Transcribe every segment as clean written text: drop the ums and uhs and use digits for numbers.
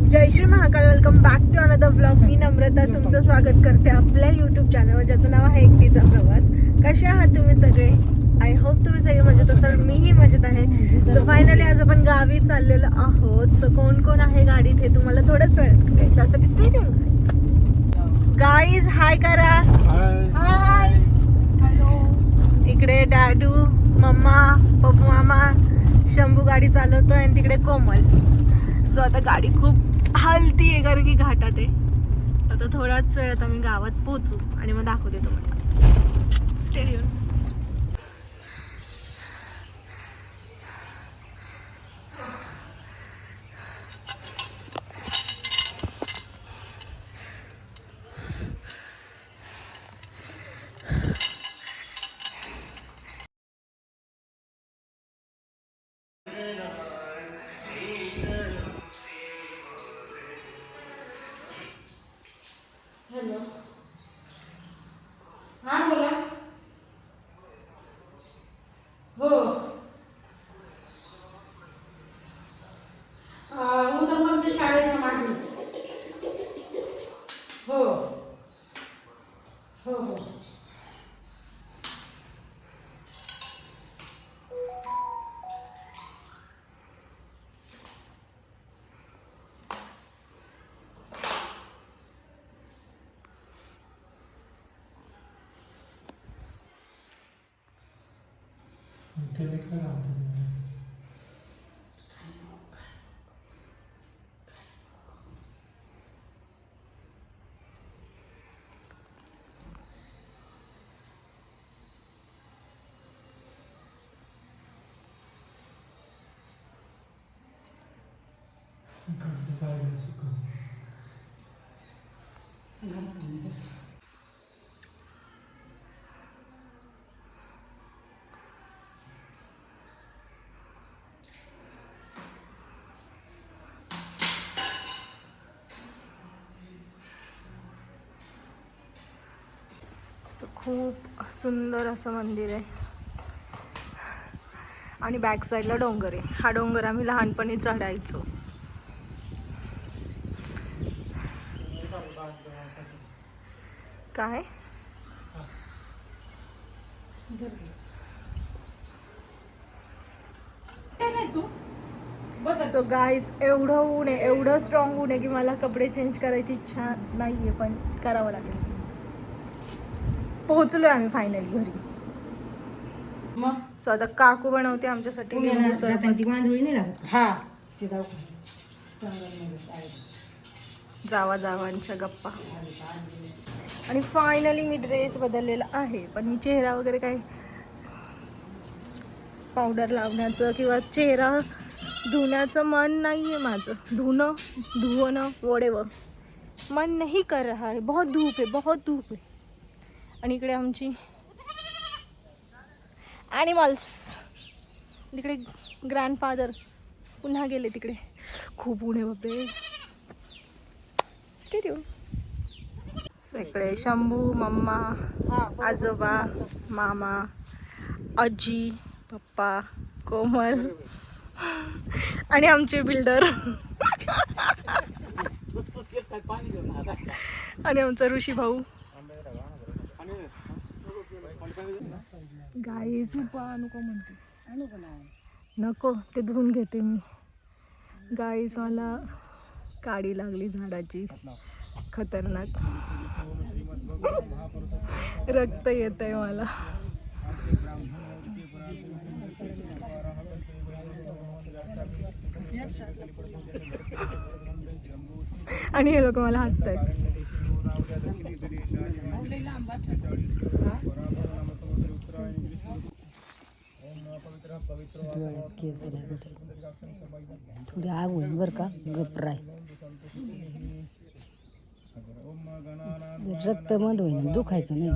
Jai Shri Mahakal. Welcome back to another blog. मी नम्रता तुमचं स्वागत करते आपल्या यूट्यूब चॅनलवर ज्याचं नाव आहे एकटीचा प्रवास. कसे आहात तुम्ही सगळे? आय होप तुम्ही सगळे मजेत असाल. मीही मजेत आहे. सो फायनली आज आपण गावी चाललेलो आहोत. सो कोण कोण आहे गाडीत हे तुम्हाला थोड्याच वेळात कळेल. त्यासाठी स्टे ट्यून गाईज. हाय करा. हाय. इकडे डॅडू, मम्मा, पप्पू मामा, शंभू गाडी चालवतोय आणि तिकडे कोमल. सो आता गाडी खूप हलती आहे कारण की घाटात आहे. आता थोड्याच वेळात आम्ही गावात पोहोचू आणि मग दाखवते तुम्हाला. स्टेडियम. हॅलो. हां बोला. हो उद्या शाळेत मागणी. हो हो हो. खूप सुंदर असं मंदिर आहे आणि बॅक साईडला डोंगर आहे. हा डोंगर आम्ही लहानपणी चढायचो. काय सो गाईज, एवढं ऊन आहे, एवढं स्ट्रॉंग ऊन आहे की मला कपडे चेंज करायची इच्छा नाहीये, पण करावं लागेल. पोहोचलोय आम्ही फायनली घरी. सो आता काकू बनवते आमच्यासाठी जावांच्या गप्पा. आणि फायनली मी ड्रेस बदललेला आहे, पण मी चेहरा वगैरे काही पावडर लावण्याचं किंवा चेहरा धुण्याचं मन नाही आहे माझं. धुवणं वडेवर मन नाही कर रहा है. बहुत धूप आहे, बहुत धूप आहे. आणि इकडे आमची ॲनिमल्स. तिकडे ग्रँडफादर पुन्हा गेले तिकडे. खूप ऊन आहे बापरे. स्टेडियम. सो इकडे शंभू, मम्मा, आजोबा, मामा, आजी, पप्पा, कोमल आणि आमचे बिल्डर आणि आमचा ऋषी भाऊ. गाईस नको, ते धुवून घेते मी. गाईस, मला काडी लागली झाडाची खतरनाक. रक्त येत आहे मला. आणि हे लोक मला हसतात. थोडी आग होईल बरं का. गप्राय रक्त बंद होईल, दुखायचं नाही.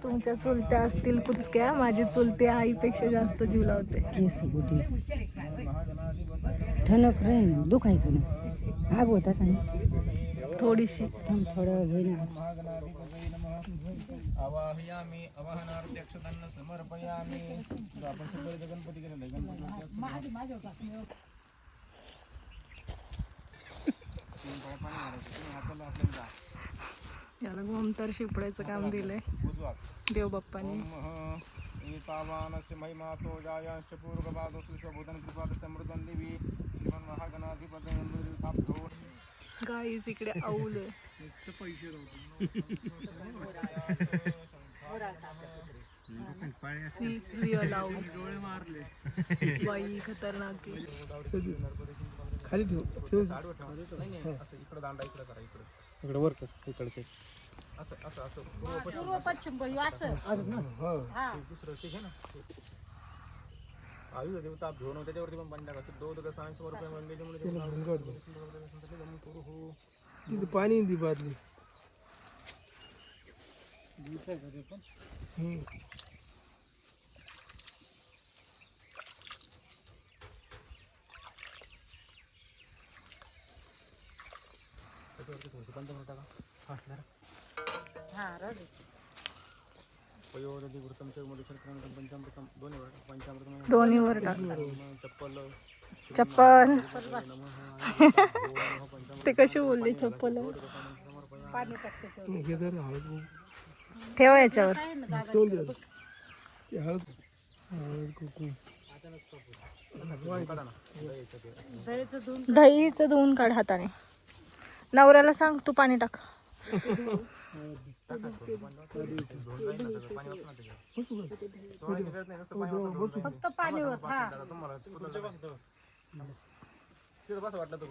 तुमच्या चुलत्या असतील कुचक्या, माझी चुलती आईपेक्षा जास्त जीव लावते. केस कुठे ठणक राहील, दुखायचं नाही. आग होता सांग थोडीशी. थोडं होईल. आवाहयामी अवहनार्थ्यक्षतांना समर्पयामी. आपण सगळे गणपती केलेलं आहे. याला गोमतर शिपडायचं काम दिलंय देव बाप्पांनी. पावानस्य महिमा तो जायांश पूर्वपादो सुशोभूतन कृपाद समृद्धन देवी श्रीमन महागणाधिपती. गाईज इकडे औल आहे. See real out. बाई खतरनाक आहे. खाली ठेव इकडे दांडा इकडे करा इकडे वर कर इकडचे असं असं असं पूर्व पश्चिम असं दुसरं ते घे ना. आयु देवता घेऊन त्याच्यावरती पण पाणी टाकायचं. 2 रुपये मंदिर तिथे पाणी ती बादली दोन्ही वर टाक. चप्पल ते कशी बोलली चप्पल. पाणी टाकते हे जर हळद ठेव याच्यावर. दोन दिवस ते हळद कुकू दहीचं धुवून काढ हाताने. नवऱ्याला सांग तू पाणी टाक. फक्त पाणी होत. हा वाटलं तर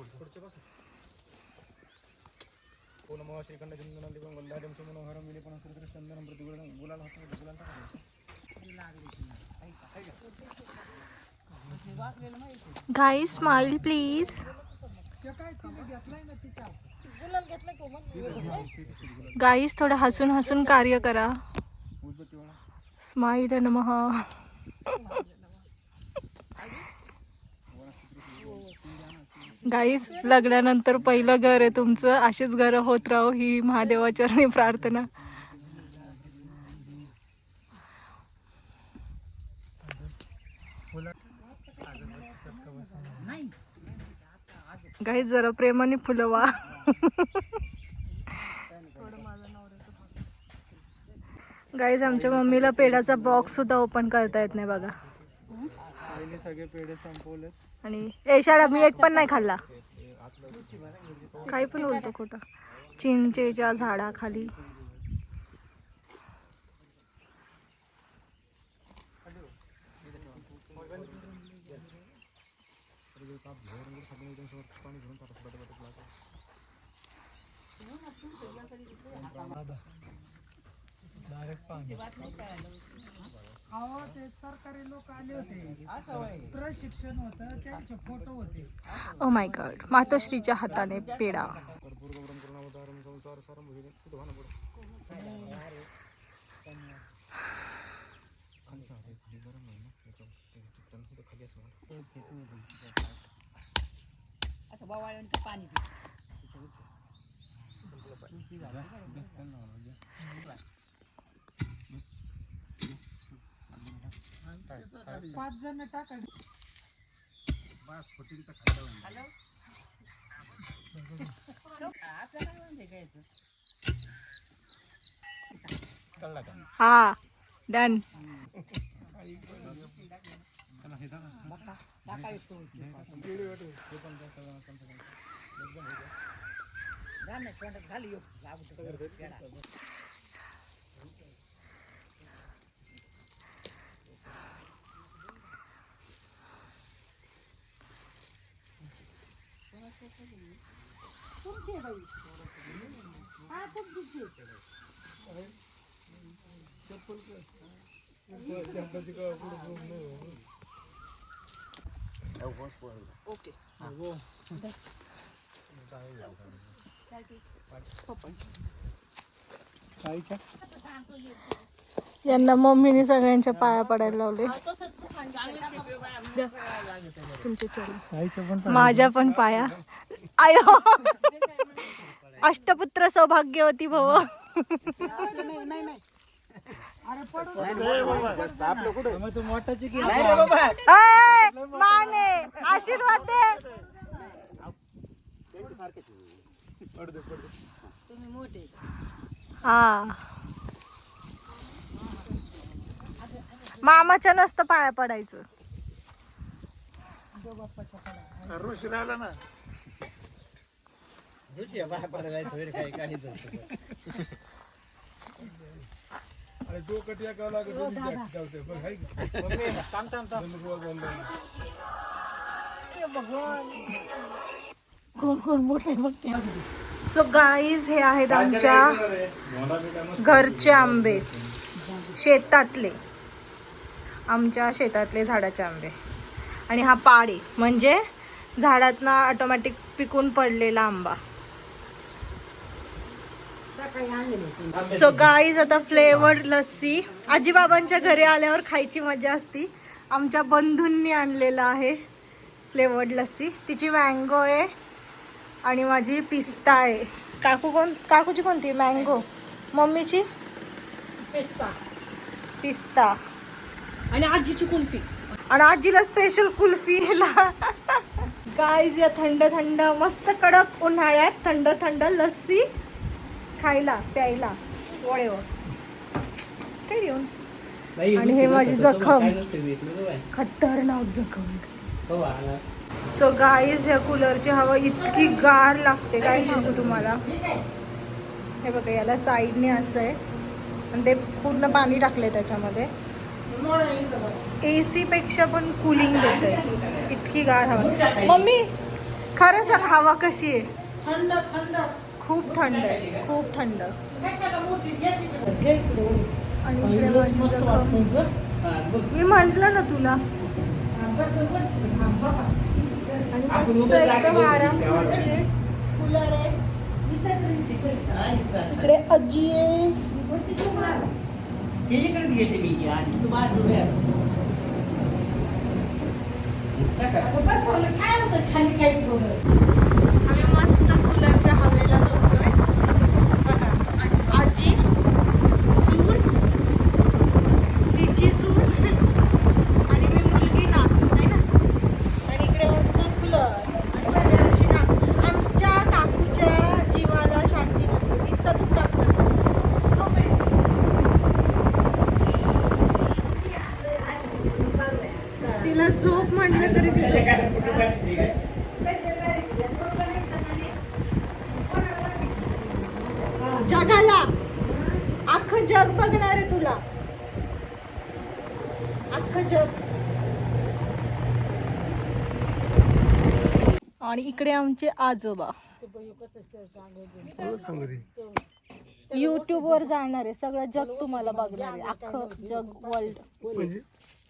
पूर्ण श्रीखंड चंदन दिवं गंधारम सुमनोहरम विलेपन श्रीकृष्णंदनम प्रतिगुणं गुलाल होतं गुलाल टाकायचं. Guys smile please. गाईज थोडं हसून हसून कार्य करा. स्माइल नमः. गाईज लग्नानंतर पहिलं घर आहे तुमचं. अशीच घरं होत राहो ही महादेवाचरणी प्रार्थना. गाईज जरा प्रेमाने फुलवा. गाईज आमच्या मम्मीला पेढ्याचा बॉक्स सुद्धा ओपन करता येत नाही बघा. सगळे पेढे संपवले आणि शाळा मी एक पण नाही खाल्ला. काही पण बोलतो खोटं. चिंचेच्या झाडाखाली ते सरकारी लोक आले होते. प्रशिक्षण होतं त्यांचे फोटो होते. Oh my God. मातोश्रीच्या हाताने पेढा. पाणी पाच जण टाकायचे. हा डन. तुमची बाई. हा तुमची. ओके. यांना मम्मीने सगळ्यांच्या पाया पडायला लावले. तुमचे चरण. माझ्या पण पाया. आयो अष्टपुत्र सौभाग्यवती भव. माने आशीर्वाद दे. हा मामाच्या नसतं पाया पडायचं. सो गाईज हे आहेत आमच्या घरचे आंबे, शेतातले, आमच्या शेतातले झाडाचे आंबे. आणि हा पाडी म्हणजे झाडातनं ऑटोमॅटिक पिकून पडलेला आंबा. सो गाईज आता फ्लेवर्ड लस्सी आजीबाबांच्या घरी आल्यावर खायची मजा असती. आमच्या बंधूंनी आणलेला आहे फ्लेवर्ड लस्सी. तिची मँगो आहे आणि माझी पिस्ता आहे. काकूची कोणती? मँगो. मम्मीची पिस्ता आणि आजीची कुल्फी. आणि आजीला स्पेशल कुल्फी. गाईज या थंड थंड मस्त कडक उन्हाळ्यात थंड थंड लस्सी खायला प्यायला वळेवर स्टेडियम. आणि हे माझी जखम, खतरनाक जखम. सो गाईज या कूलरची हवा इतकी गार लागते काय सांगू तुम्हाला. हे बघा याला साईडने असं आहे आणि ते पूर्ण पाणी टाकलंय त्याच्यामध्ये. AC पेक्षा पण कुलिंग देतंय, इतकी गार हवा. मम्मी खरं सांग हवा कशी आहे? थंड थंड, खूप थंड आहे, खूप थंड. आणि इकडे मस्त माझी जखम. वाटतंय गं. मी म्हंटल ना तुला. आणि मस्त एकदम आराम खुर्ची आहे, कूलर आहे. इकडे आजी आहे. आम्ही मस्त कूलरच्या हवेला झोपलोय. बघा आजी, सून, तिची सून आणि मी मुलगी नातू आहे ना. आणि इकडे मस्त कूलर. आणि आमच्या काकूच्या जीवाला शांती नसते, ती सतत काम करत असते. तिला झोप म्हटलं तरी ती जगाला अख्खं जग बघणार आहे तुला, अख्खं जग. आणि इकडे आमचे आजोबा YouTube वर जाणार आहे. सगळं जग तुम्हाला बघणार आहे, अख्खं जग, वर्ल्ड.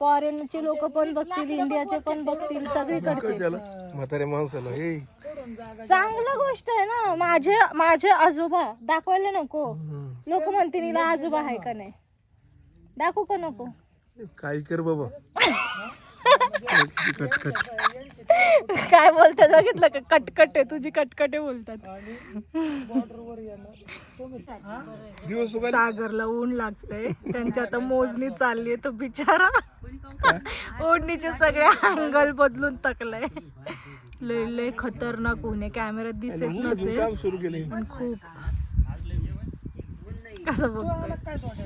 फॉरेनचे लोक पण बघतील, इंडियाचे पण बघतील, सगळीकडचे. म्हाताऱ्या माणसाला हे चांगलं गोष्ट आहे ना. माझे आजोबा दाखवायला नको. लोक म्हणतील हिला आजोबा आहे का नाही, दाखवू का नको? काय कर बाबा. कटकट काय बोलतात बघितलं का? कटकट आहे तुझी, कटकटे बोलतात. सागरला ऊन लागतंय, त्यांची आता मोजणी चालली. तो बिचारा ओढणीचे सगळे अँगल बदलून टाकलाय. लय लय खतरनाक ऊन आहे, कॅमेऱ्यात दिसत नसेल काम सुरू केले. पण खूप. कसं बघतोय काय तोंड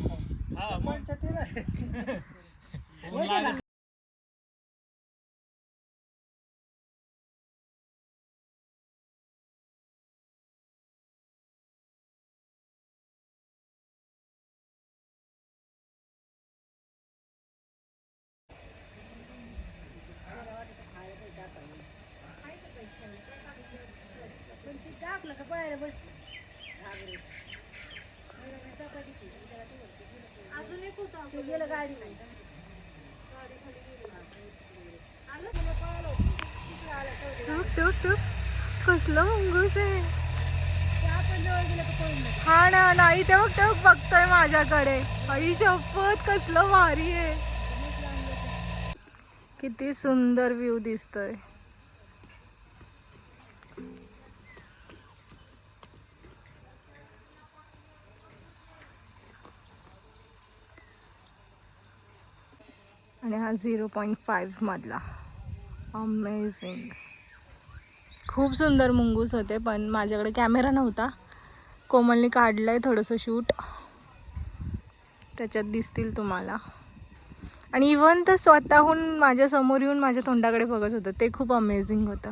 कसलं मुंगूस आहे. हा ना, नाही ते बघ बघतोय माझ्याकडे. आई शपथ कसलं भारी आहे, किती सुंदर व्ह्यू दिसतोय. आणि हा 0.5 मधला. अमेझिंग. खूप सुंदर मुंगूस होते, पण माझ्याकडे कॅमेरा नव्हता. कोमलने काढलंय थोडंसं शूट, त्याच्यात दिसतील तुम्हाला. आणि इवन तर स्वतःहून माझ्या समोर येऊन माझ्या तोंडाकडे बघत होतं, ते खूप अमेझिंग होतं.